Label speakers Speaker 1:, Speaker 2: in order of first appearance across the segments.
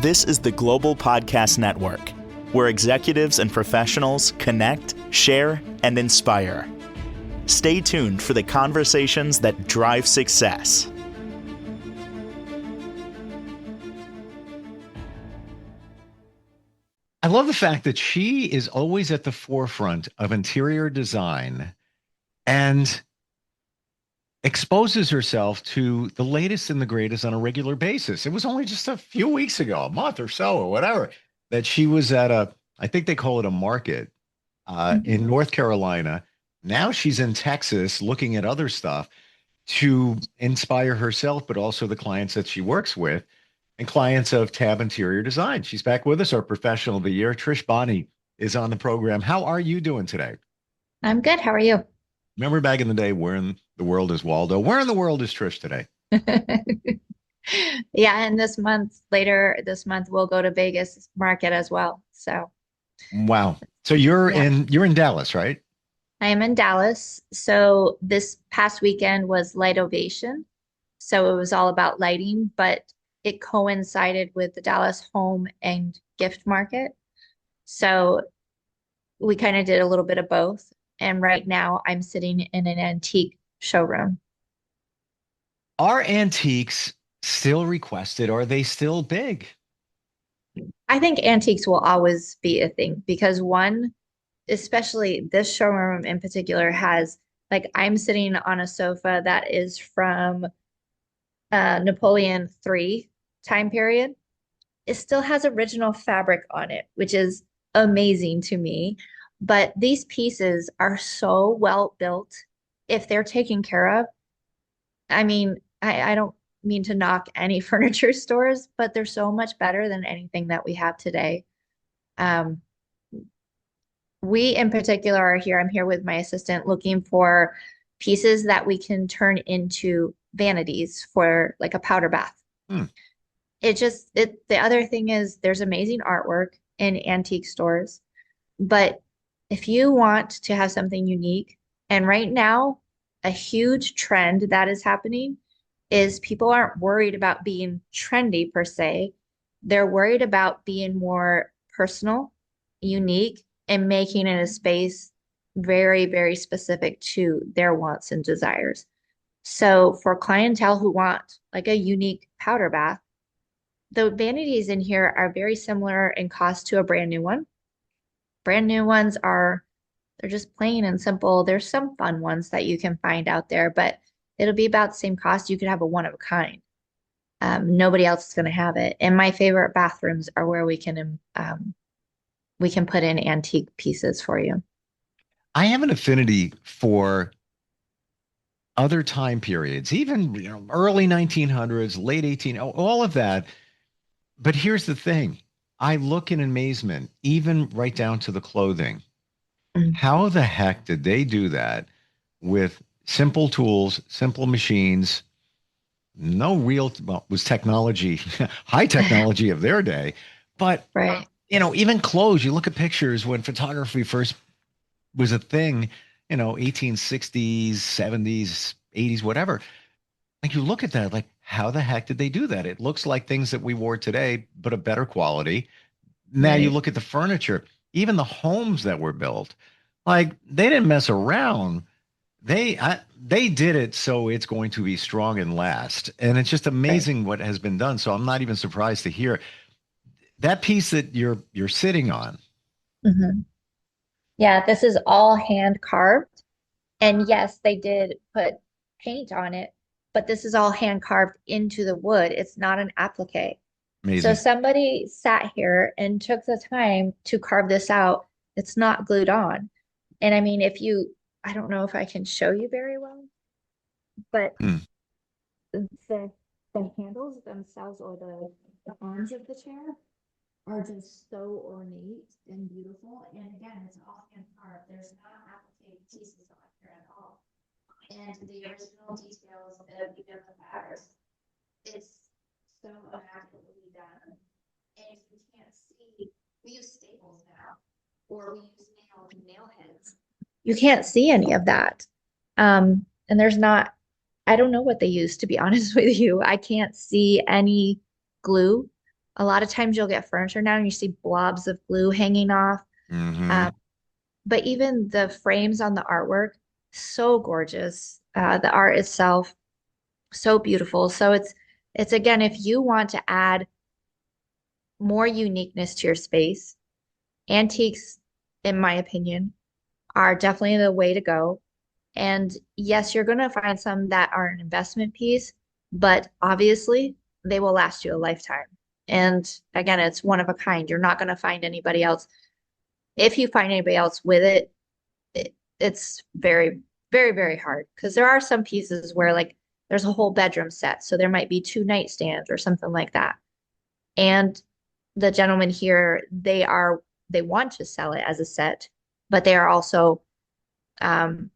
Speaker 1: This is the Global Podcast Network, where executives and professionals connect, share, and inspire. Stay tuned for the conversations that drive success.
Speaker 2: I love the fact that she is always at the forefront of interior design and exposes herself to the latest and the greatest on a regular basis. It was only just a few weeks ago, a month or so, or whatever, that she was at I think they call it a market in North Carolina. Now she's in Texas looking at other stuff to inspire herself, but also the clients that she works with and clients of Tab Interior Design. She's back with us, our professional of the year. Trish Bonney is on the program. How are you doing today?
Speaker 3: I'm good. How are you?
Speaker 2: Remember back in the day, where in the world is Waldo? Where in the world is Trish today?
Speaker 3: Yeah, and later this month, we'll go to Vegas market as well. So,
Speaker 2: wow. So you're in Dallas, right?
Speaker 3: I am in Dallas. So this past weekend was Light Ovation. So it was all about lighting, but it coincided with the Dallas Home and Gift Market. So we kind of did a little bit of both. And right now I'm sitting in an antique showroom.
Speaker 2: Are antiques still requested? Are they still big?
Speaker 3: I think antiques will always be a thing because one, especially this showroom in particular, has like I'm sitting on a sofa that is from Napoleon III time period. It still has original fabric on it, which is amazing to me. But these pieces are so well built. If they're taken care of, I mean, I don't mean to knock any furniture stores, but they're so much better than anything that we have today. Um, we in particular are here. I'm here with my assistant looking for pieces that we can turn into vanities for like a powder bath.
Speaker 2: Hmm.
Speaker 3: The other thing is there's amazing artwork in antique stores, but if you want to have something unique, and right now, a huge trend that is happening is people aren't worried about being trendy per se. They're worried about being more personal, unique, and making it a space very, very specific to their wants and desires. So for clientele who want like a unique powder bath, the vanities in here are very similar in cost to a brand new one. Brand new ones they're just plain and simple. There's some fun ones that you can find out there, but it'll be about the same cost. You could have a one of a kind. Nobody else is going to have it. And my favorite bathrooms are where we can put in antique pieces for you.
Speaker 2: I have an affinity for other time periods, even early 1900s, late 18, all of that. But here's the thing. I look in amazement, even right down to the clothing.
Speaker 3: Mm.
Speaker 2: How the heck did they do that with simple tools, simple machines? No real, well, was technology, high technology of their day. But,
Speaker 3: right.
Speaker 2: Even clothes, you look at pictures when photography first was a thing, 1860s, 70s, 80s, whatever. Like you look at that, like, how the heck did they do that? It looks like things that we wore today, but a better quality. Now you look at the furniture, even the homes that were built, like they didn't mess around. They did it so it's going to be strong and last. And it's just amazing what has been done. So I'm not even surprised to hear that piece that you're sitting on.
Speaker 3: Mm-hmm. Yeah, this is all hand carved. And yes, they did put paint on it, but this is all hand carved into the wood. It's not an applique. So
Speaker 2: Amazing.
Speaker 3: somebody sat here and took the time to carve this out. It's not glued on. And I mean, I don't know if I can show you very well, but the handles themselves or the arms of the chair are just so ornate and beautiful. And again, it's all hand carved. There's not applique pieces on here at all. And the original details of even the fabric, it's so immaculately done. And you can't see, we use staples now, or we use nail heads. You can't see any of that. And I don't know what they use, to be honest with you. I can't see any glue A lot of times you'll get furniture now and you see blobs of glue hanging off.
Speaker 2: Mm-hmm.
Speaker 3: Um, but even the frames on the artwork, so gorgeous. The art itself, so beautiful. So it's again, if you want to add more uniqueness to your space, antiques, in my opinion, are definitely the way to go. And yes, you're going to find some that are an investment piece, but obviously they will last you a lifetime. And again, it's one of a kind. You're not going to find anybody else. If you find anybody else with it's very, very, very hard because there are some pieces where like there's a whole bedroom set. So there might be two nightstands or something like that. And the gentleman here, they want to sell it as a set, but they are also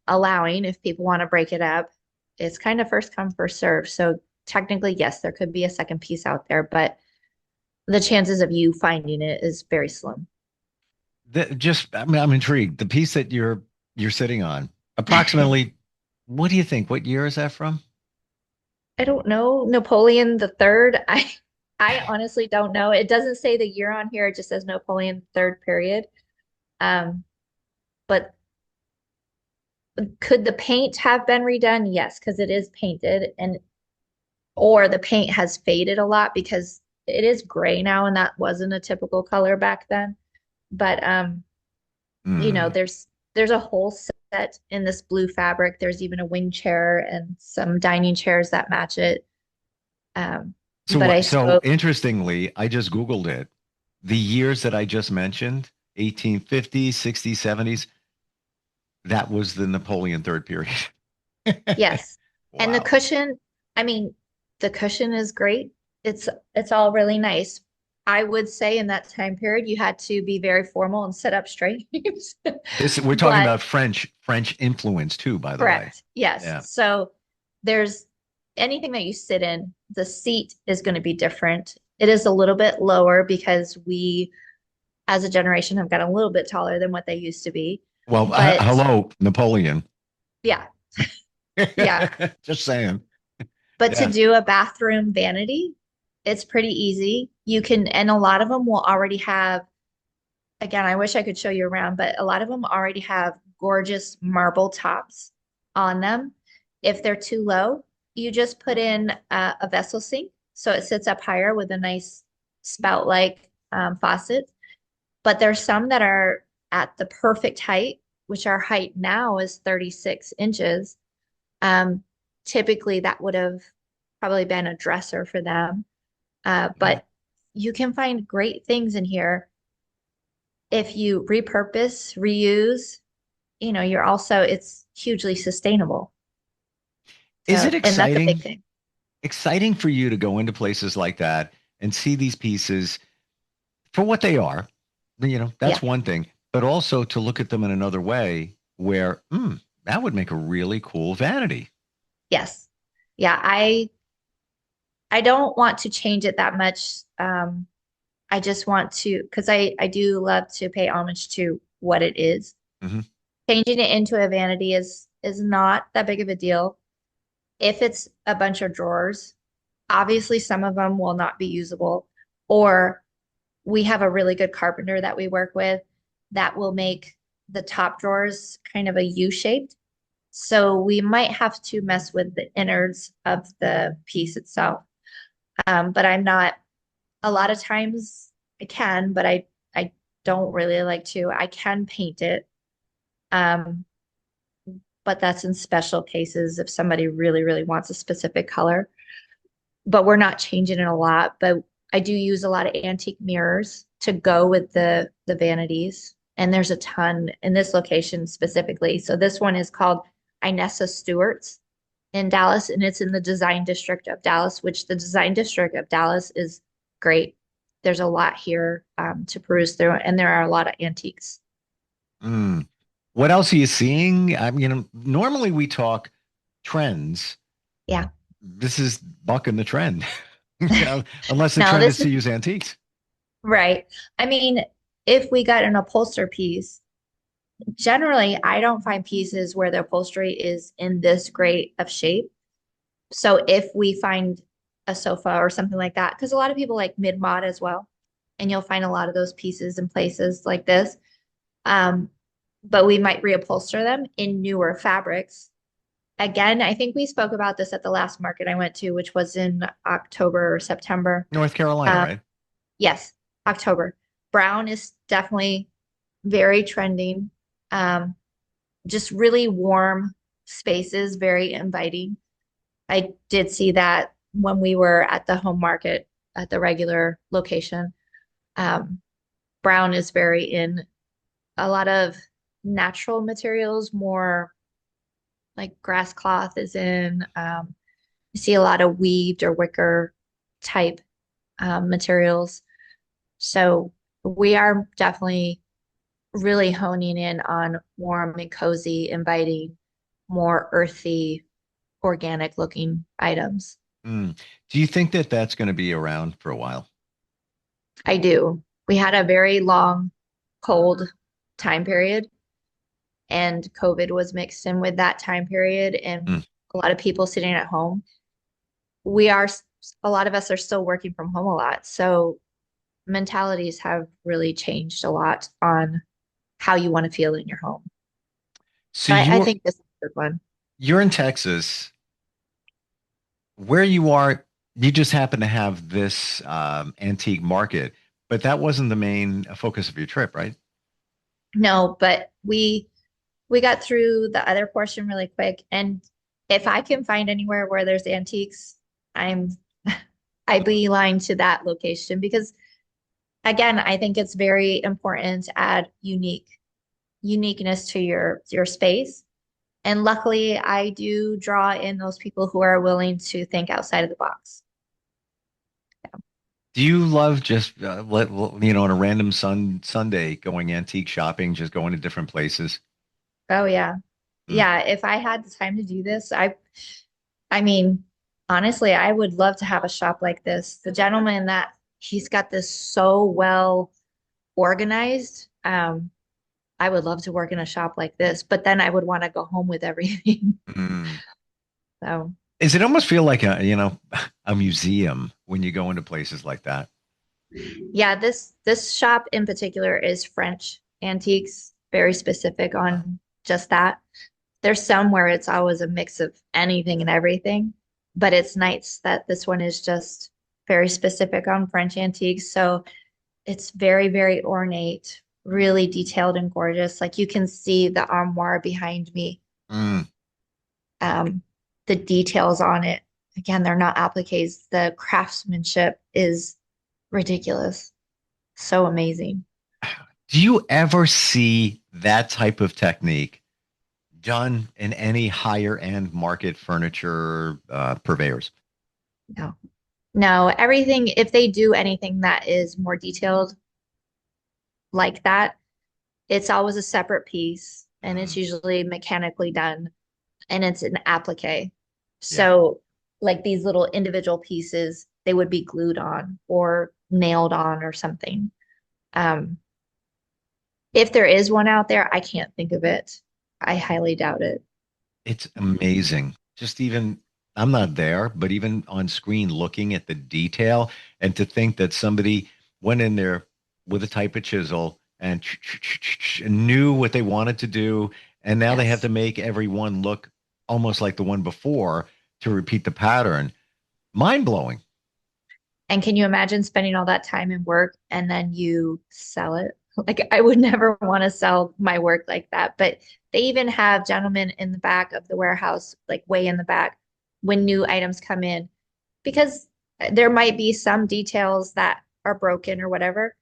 Speaker 3: allowing if people want to break it up. It's kind of first come, first serve. So technically, yes, there could be a second piece out there, but the chances of you finding it is very slim.
Speaker 2: I mean, I'm intrigued. The piece that you're sitting on, approximately, what do you think? What year is that from?
Speaker 3: I don't know. Napoleon the Third. I honestly don't know. It doesn't say the year on here. It just says Napoleon Third period. Um, but could the paint have been redone? Yes, because it is painted and or the paint has faded a lot because it is gray now and that wasn't a typical color back then. But
Speaker 2: Hmm.
Speaker 3: there's a whole set in this blue fabric. There's even a wing chair and some dining chairs that match it. Um,
Speaker 2: So
Speaker 3: but I
Speaker 2: what? So
Speaker 3: suppose
Speaker 2: interestingly, I just Googled it. The years that I just mentioned, 1850s, 60s, 70s, that was the Napoleon third period.
Speaker 3: yes. And the
Speaker 2: Wow.
Speaker 3: cushion, I mean, the cushion is great. It's all really nice. I would say in that time period you had to be very formal and sit up straight.
Speaker 2: This we're talking
Speaker 3: But
Speaker 2: about French influence too, by the way.
Speaker 3: correct. Yes.
Speaker 2: Yeah.
Speaker 3: So there's anything that you sit in, the seat is going to be different. It is a little bit lower because we as a generation have gotten a little bit taller than what they used to be.
Speaker 2: Well,
Speaker 3: But
Speaker 2: hello, Napoleon.
Speaker 3: yeah, yeah.
Speaker 2: Just saying.
Speaker 3: But to
Speaker 2: Yeah.
Speaker 3: do a bathroom vanity, it's pretty easy. You can, and a lot of them will already have, again, I wish I could show you around, but a lot of them already have gorgeous marble tops on them. If they're too low, you just put in a vessel sink so it sits up higher with a nice spout-like faucet. But there's some that are at the perfect height, which our height now is 36 inches. Um, Typically, that would have probably been a dresser for them.
Speaker 2: Yeah.
Speaker 3: But you can find great things in here if you repurpose, reuse. You're also, it's hugely sustainable.
Speaker 2: Is
Speaker 3: So,
Speaker 2: it
Speaker 3: and that's a big
Speaker 2: exciting?
Speaker 3: thing.
Speaker 2: Exciting for you to go into places like that and see these pieces for what they are.
Speaker 3: Yeah.
Speaker 2: That's one thing, but also to look at them in another way where, that would make a really cool vanity.
Speaker 3: Yes. Yeah. I don't want to change it that much. I just want to, because I do love to pay homage to what it is.
Speaker 2: Hmm.
Speaker 3: Changing it into a vanity is not that big of a deal. If it's a bunch of drawers, obviously some of them will not be usable, or we have a really good carpenter that we work with that will make the top drawers kind of a U-shaped. So we might have to mess with the innards of the piece itself. But I'm not, a lot of times I can, but I don't really like to. I can paint it. Um, but that's in special cases if somebody really, really wants a specific color. But we're not changing it a lot. But I do use a lot of antique mirrors to go with the vanities. And there's a ton in this location specifically. So this one is called Inessa Stewart's in Dallas, and it's in the design district of Dallas, which the design district of Dallas is great. There's a lot here to peruse through, and there are a lot of antiques.
Speaker 2: Mm. What else are you seeing? Normally we talk trends.
Speaker 3: Yeah.
Speaker 2: This is bucking the trend, unless the
Speaker 3: No,
Speaker 2: trend
Speaker 3: this
Speaker 2: is
Speaker 3: is
Speaker 2: to use antiques.
Speaker 3: right. I mean, if we got an upholster piece, generally I don't find pieces where the upholstery is in this great of shape. So if we find a sofa or something like that. Because a lot of people like mid-mod as well. And you'll find a lot of those pieces in places like this. Um, but we might reupholster them in newer fabrics. Again, I think we spoke about this at the last market I went to, which was in October or September.
Speaker 2: North Carolina,
Speaker 3: Um,
Speaker 2: right?
Speaker 3: yes, October. Brown is definitely very trending. Um, just really warm spaces, very inviting. I did see that when we were at the home market at the regular location. Um, Brown is very in a lot of natural materials, more like grass cloth is in. You see a lot of weaved or wicker type materials. So we are definitely really honing in on warm and cozy, inviting, more earthy, organic looking items.
Speaker 2: Mm. Do you think that that's going to be around for a while?
Speaker 3: I do. We had a very long, cold time period, and COVID was mixed in with that time period, and
Speaker 2: Mm.
Speaker 3: a lot of people sitting at home. We are, a lot of us are still working from home a lot. So mentalities have really changed a lot on how you want to feel in your home.
Speaker 2: So
Speaker 3: So I think this is a good one.
Speaker 2: you're in Texas. Where you are, you just happen to have this antique market, but that wasn't the main focus of your trip, right?
Speaker 3: No, but we got through the other portion really quick. And if I can find anywhere where there's antiques, I'm I beeline to that location because again, I think it's very important to add uniqueness to your space. And luckily, I do draw in those people who are willing to think outside of the box.
Speaker 2: Do you love just on a random Sunday going antique shopping, just going to different places?
Speaker 3: Oh yeah.
Speaker 2: Mm.
Speaker 3: Yeah, if I had the time to do this, I mean, honestly, I would love to have a shop like this. The gentleman that he's got this so well organized. I would love to work in a shop like this, but then I would want to go home with everything.
Speaker 2: Mm.
Speaker 3: So,
Speaker 2: Is it almost feel like a museum when you go into places like that?
Speaker 3: yeah, this shop in particular is French antiques, very specific on just that. There's some where it's always a mix of anything and everything, but it's nice that this one is just very specific on French antiques. So it's very, very ornate, really detailed and gorgeous. Like you can see the armoire behind me,
Speaker 2: Mm.
Speaker 3: um, the details on it. Again, they're not appliques. The craftsmanship is ridiculous. So amazing.
Speaker 2: Do you ever see that type of technique done in any higher end market furniture purveyors?
Speaker 3: No, no, everything, if they do anything that is more detailed like that, it's always a separate piece and it's
Speaker 2: Mm.
Speaker 3: usually mechanically done and it's an applique.
Speaker 2: Yeah.
Speaker 3: So, like these little individual pieces, they would be glued on or nailed on or something. Um, if there is one out there, I can't think of it. I highly doubt it.
Speaker 2: It's amazing. Just even, I'm not there, but even on screen looking at the detail and to think that somebody went in there with a type of chisel and knew what they wanted to do. And now they have
Speaker 3: Yes.
Speaker 2: to make every one look almost like the one before to repeat the pattern. Mind blowing.
Speaker 3: And can you imagine spending all that time in work and then you sell it? Like, I would never want to sell my work like that. But they even have gentlemen in the back of the warehouse, like way in the back, when new items come in, because there might be some details that are broken or whatever,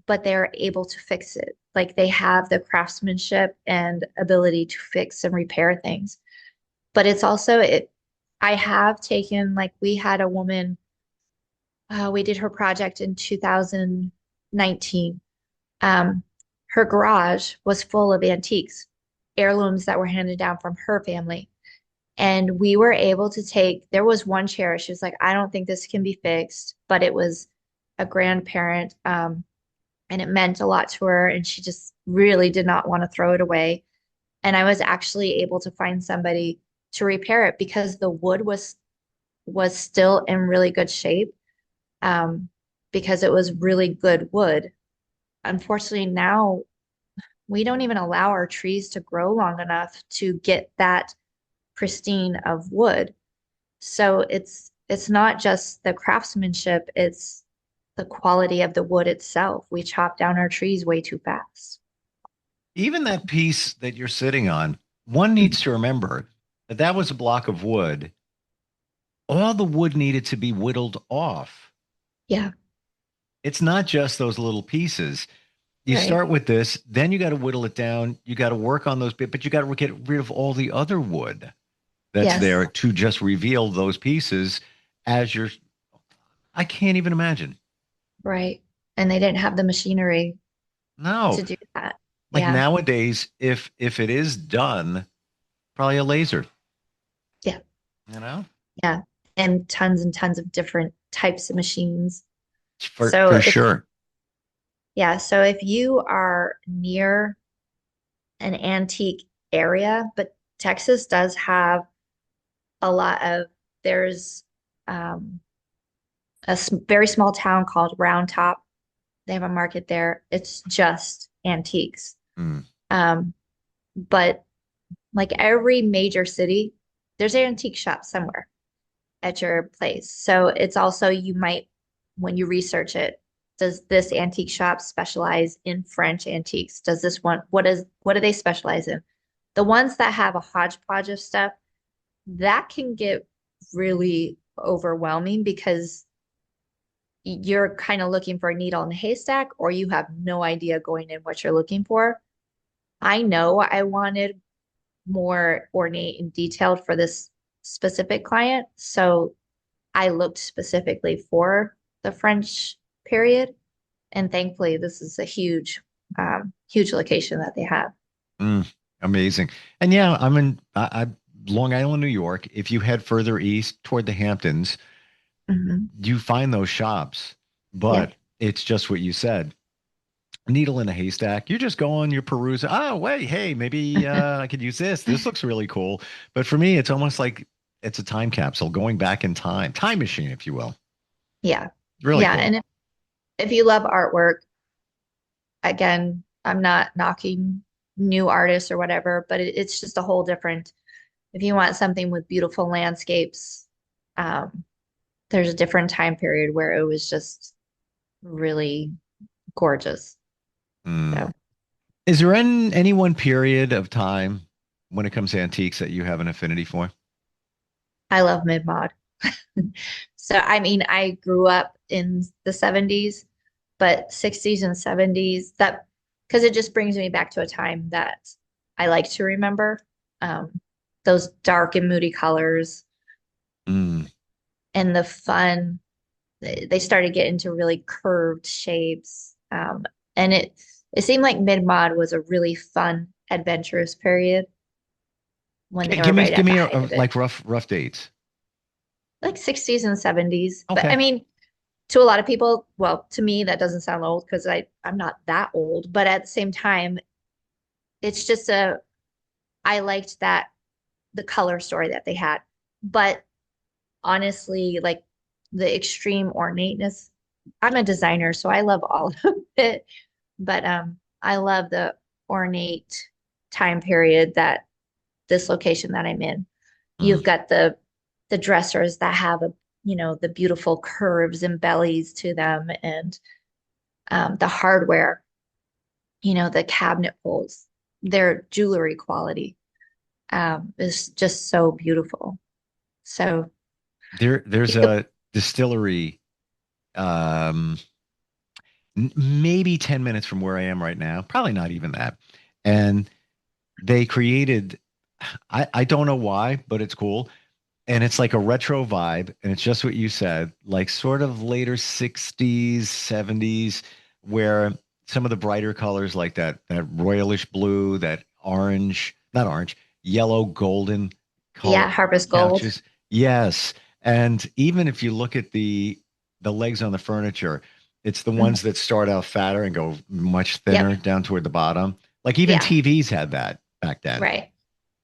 Speaker 3: but they're able to fix it. Like, they have the craftsmanship and ability to fix and repair things. But it's also, I have taken, like, we had a woman we did her project in 2019. Um, her garage was full of antiques, heirlooms that were handed down from her family. And we were able to take, there was one chair. She was like, I don't think this can be fixed, but it was a grandparent. And it meant a lot to her. And she just really did not want to throw it away. And I was actually able to find somebody to repair it because the wood was was still in really good shape, um, because it was really good wood. Unfortunately, now we don't even allow our trees to grow long enough to get that pristine of wood. So it's not just the craftsmanship, it's the quality of the wood itself. We chop down our trees way too fast.
Speaker 2: Even that piece that you're sitting on, one needs to remember that that was a block of wood. All the wood needed to be whittled off.
Speaker 3: Yeah,
Speaker 2: It's not just those little pieces. You
Speaker 3: right.
Speaker 2: start with this, then you got to whittle it down. You got to work on those bits, but you got to get rid of all the other wood that's
Speaker 3: Yes,
Speaker 2: there to just reveal those pieces as you're. I can't even imagine.
Speaker 3: right. And they didn't have the machinery
Speaker 2: No,
Speaker 3: to do that.
Speaker 2: like
Speaker 3: Yeah,
Speaker 2: nowadays, if it is done, probably a laser,
Speaker 3: yeah,
Speaker 2: you know,
Speaker 3: yeah. And tons of different types of machines. So
Speaker 2: for
Speaker 3: if
Speaker 2: sure.
Speaker 3: yeah, so if you are near an antique area, but Texas does have a lot of, there's um, very small town called Round Top. They have a market there. It's just antiques.
Speaker 2: Mm.
Speaker 3: Um, but like every major city, there's an antique shop somewhere at your place. So it's also, you might, when you research it, does this antique shop specialize in French antiques? Does this one, what do they specialize in? The ones that have a hodgepodge of stuff, that can get really overwhelming because you're kind of looking for a needle in a haystack, or you have no idea going in what you're looking for. I know I wanted more ornate and detailed for this specific client, so I looked specifically for the French period, and thankfully, this is a huge location that they have.
Speaker 2: Mm, amazing. And yeah, I'm in Long Island, New York. If you head further east toward the Hamptons,
Speaker 3: Hmm.
Speaker 2: you find those shops,
Speaker 3: Yep.
Speaker 2: but it's just what you said. Needle in a haystack. You're just going, you're perusing. Oh, wait, hey, maybe I could use this. This looks really cool. But for me, it's almost like it's a time capsule going back in time, time machine, if you will.
Speaker 3: Yeah.
Speaker 2: Really
Speaker 3: Yeah.
Speaker 2: cool.
Speaker 3: And if you love artwork, again, I'm not knocking new artists or whatever, but it's just a whole different, if you want something with beautiful landscapes, um, there's a different time period where it was just really gorgeous.
Speaker 2: Mm.
Speaker 3: So
Speaker 2: Is there any one period of time when it comes to antiques that you have an affinity for?
Speaker 3: I love mid-mod. So, I mean, I grew up in the 70s, but 60s and 70s, that because it just brings me back to a time that I like to remember. Um, those dark and moody colors
Speaker 2: Mm.
Speaker 3: and the fun. They started getting into really curved shapes. And it seemed like mid-mod was a really fun, adventurous period when they were right
Speaker 2: Give
Speaker 3: at the
Speaker 2: me
Speaker 3: height of it,
Speaker 2: like rough dates.
Speaker 3: like 60s and 70s. But I
Speaker 2: Okay.
Speaker 3: mean, to a lot of people, well, to me, that doesn't sound old because I'm not that old. But at the same time, it's just I liked that the color story that they had. But honestly, like the extreme ornateness, I'm a designer, so I love all of it. But I love the ornate time period that this location that I'm in.
Speaker 2: Mm.
Speaker 3: You've got the dressers that have the beautiful curves and bellies to them, and the hardware, the cabinet pulls, their jewelry quality is just so beautiful. So
Speaker 2: There's
Speaker 3: you could,
Speaker 2: a distillery um maybe 10 minutes from where I am right now, probably not even that. And they created, I don't know why, but it's cool. And it's like a retro vibe. And it's just what you said, like sort of later 60s, 70s, where some of the brighter colors like that royalish blue, that orange, not orange, yellow, golden color
Speaker 3: yeah, Harvest Gold.
Speaker 2: couches. Yes. And even if you look at the legs on the furniture, it's the
Speaker 3: Mhm.
Speaker 2: ones that start out fatter and go much thinner
Speaker 3: Yep.
Speaker 2: down toward the bottom. Like even
Speaker 3: Yeah.
Speaker 2: TVs had that back then.
Speaker 3: Right.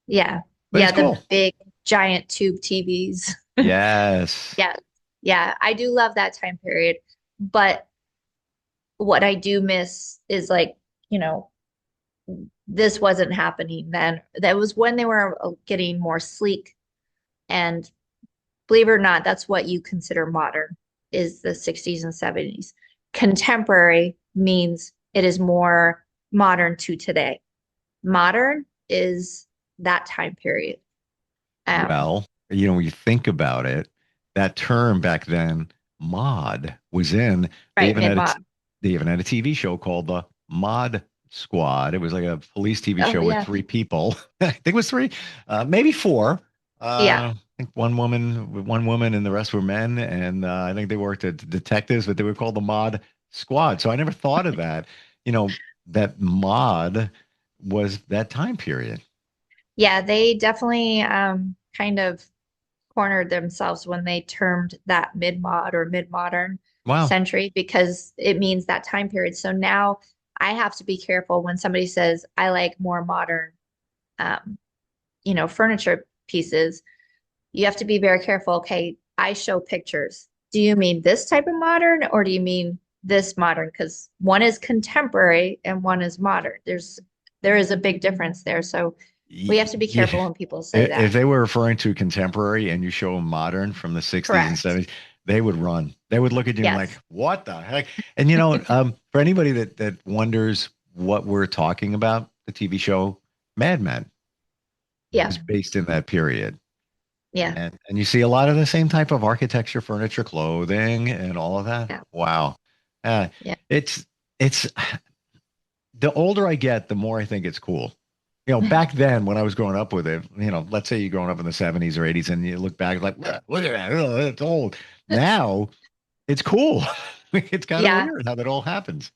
Speaker 3: Yeah.
Speaker 2: But
Speaker 3: Yeah.
Speaker 2: it's
Speaker 3: The
Speaker 2: cool.
Speaker 3: big giant tube TVs.
Speaker 2: Yes.
Speaker 3: Yeah. Yeah. I do love that time period. But what I do miss is like, you know, this wasn't happening then. That was when they were getting more sleek. And believe it or not, that's what you consider modern is the 60s and 70s. Contemporary means it is more modern to today. Modern is that time period. Um,
Speaker 2: Well, when you think about it, that term back then, mod, was in. They
Speaker 3: right,
Speaker 2: even had
Speaker 3: mid-mod.
Speaker 2: they even had a TV show called the Mod Squad. It was like a police TV
Speaker 3: Oh
Speaker 2: show with
Speaker 3: yeah.
Speaker 2: three people. I think it was three, maybe four.
Speaker 3: Yeah.
Speaker 2: I think one woman, and the rest were men. And I think they worked at detectives, but they were called the Mod Squad. So I never thought of that. You know, that mod was that time period.
Speaker 3: Yeah, they definitely kind of cornered themselves when they termed that mid-mod or mid-modern
Speaker 2: Wow.
Speaker 3: century because it means that time period. So now I have to be careful when somebody says I like more modern um, furniture pieces. You have to be very careful. Okay, I show pictures. Do you mean this type of modern or do you mean this modern? Because one is contemporary and one is modern. There is a big difference there. So we have to be
Speaker 2: Yeah.
Speaker 3: careful when people say
Speaker 2: If
Speaker 3: that.
Speaker 2: they were referring to contemporary and you show them modern from the 60s and
Speaker 3: Correct.
Speaker 2: 70s, they would run. They would look at you and like,
Speaker 3: Yes.
Speaker 2: what the heck? And for anybody that wonders what we're talking about, the TV show Mad Men
Speaker 3: Yeah.
Speaker 2: was based in that period.
Speaker 3: Yeah.
Speaker 2: And you see a lot of the same type of architecture, furniture, clothing, and all of that.
Speaker 3: Yeah.
Speaker 2: Wow. Uh,
Speaker 3: Yeah.
Speaker 2: it's the older I get, the more I think it's cool. Back then when I was growing up with it, let's say you're growing up in the 70s or 80s and you look back like, look at that, oh, it's old. Now it's cool. It's kind of
Speaker 3: Yeah.
Speaker 2: weird how that all happens.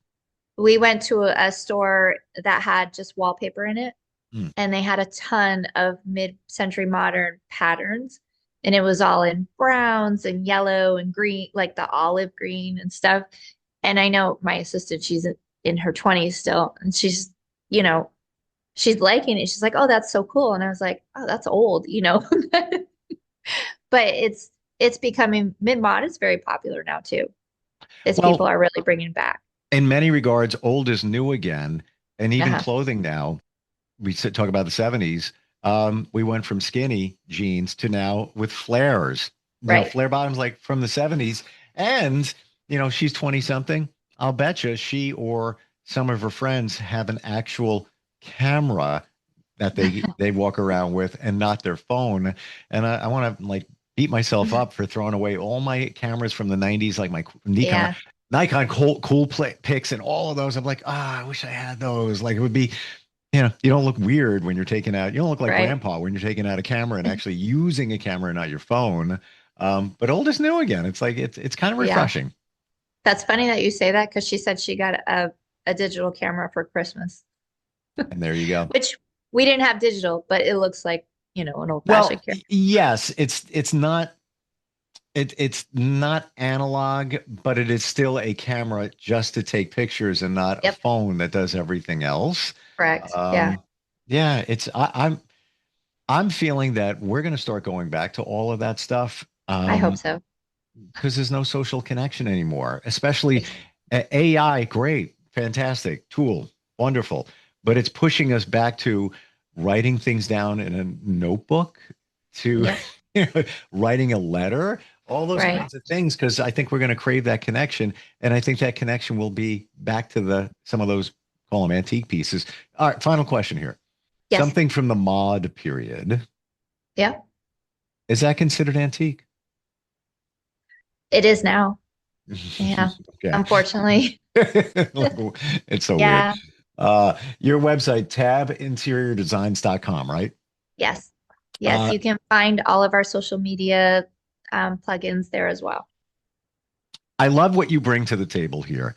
Speaker 3: We went to a store that had just wallpaper in it,
Speaker 2: Hmm.
Speaker 3: and they had a ton of mid-century modern patterns, and it was all in browns and yellow and green, like the olive green and stuff. And I know my assistant, she's in her 20s still, and you know, she's liking it. She's like, "Oh, that's so cool." And I was like, "Oh, that's old." But it's becoming mid-mod is very popular now too. It's people
Speaker 2: Well,
Speaker 3: are really bringing back.
Speaker 2: in many regards, old is new again. And even
Speaker 3: Uh-huh.
Speaker 2: clothing now, talk about the 70s. We went from skinny jeans to now with flares,
Speaker 3: Right.
Speaker 2: flare bottoms like from the 70s. And, she's 20 something. I'll bet you she or some of her friends have an actual camera that they walk around with and not their phone. And I want to like beat myself up for throwing away all my cameras from the 90s, like my
Speaker 3: Yeah.
Speaker 2: Nikon cool pics and all of those. I'm like, I wish I had those. Like it would be, you don't look weird when you're taking out, you don't look like
Speaker 3: Right.
Speaker 2: grandpa when you're taking out a camera and actually using a camera and not your phone. But old is new again. It's like, it's kind of
Speaker 3: Yeah.
Speaker 2: refreshing.
Speaker 3: That's funny that you say that because she said she got a digital camera for Christmas,
Speaker 2: And there you go.
Speaker 3: which we didn't have digital, but it looks like, an
Speaker 2: Well,
Speaker 3: old-fashioned camera.
Speaker 2: yes, it's not analog, but it is still a camera just to take pictures and not a
Speaker 3: Yep.
Speaker 2: phone that does everything else.
Speaker 3: Correct. Yeah.
Speaker 2: Um, yeah, I'm feeling that we're going to start going back to all of that stuff
Speaker 3: I hope so.
Speaker 2: because there's no social connection anymore. Especially
Speaker 3: Ex-
Speaker 2: AI, great, fantastic tool, wonderful, but it's pushing us back to writing things down in a notebook, to
Speaker 3: Yep.
Speaker 2: writing a letter, all those
Speaker 3: Right.
Speaker 2: kinds of things. Because I think we're going to crave that connection, and I think that connection will be back to some of those, call them antique pieces. All right, final question here.
Speaker 3: Yes.
Speaker 2: Something from the mod period,
Speaker 3: Yep.
Speaker 2: is that considered antique?
Speaker 3: It is now. Yeah.
Speaker 2: Okay.
Speaker 3: Unfortunately.
Speaker 2: It's so weird.
Speaker 3: Yeah.
Speaker 2: Your website, tabinteriordesigns.com, right?
Speaker 3: Yes. Yes.
Speaker 2: Uh,
Speaker 3: You can find all of our social media plugins there as well.
Speaker 2: I love what you bring to the table here.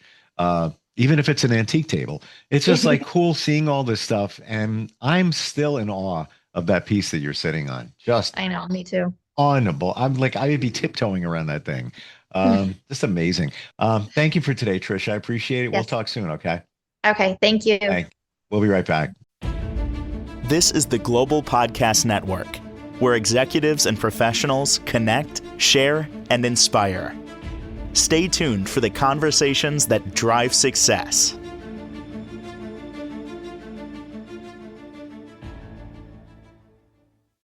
Speaker 2: Even if it's an antique table, it's just like cool seeing all this stuff. And I'm still in awe of that piece that you're sitting on. Just
Speaker 3: I know. Me too.
Speaker 2: honorable. I'm like, I would be tiptoeing around that thing. Just amazing. Thank you for today, Trish. I appreciate it. We'll
Speaker 3: Yes.
Speaker 2: talk soon. Okay.
Speaker 3: Okay. Thank you.
Speaker 2: We'll be right back.
Speaker 1: This is the Global Podcast Network, where executives and professionals connect, share, and inspire. Stay tuned for the conversations that drive success.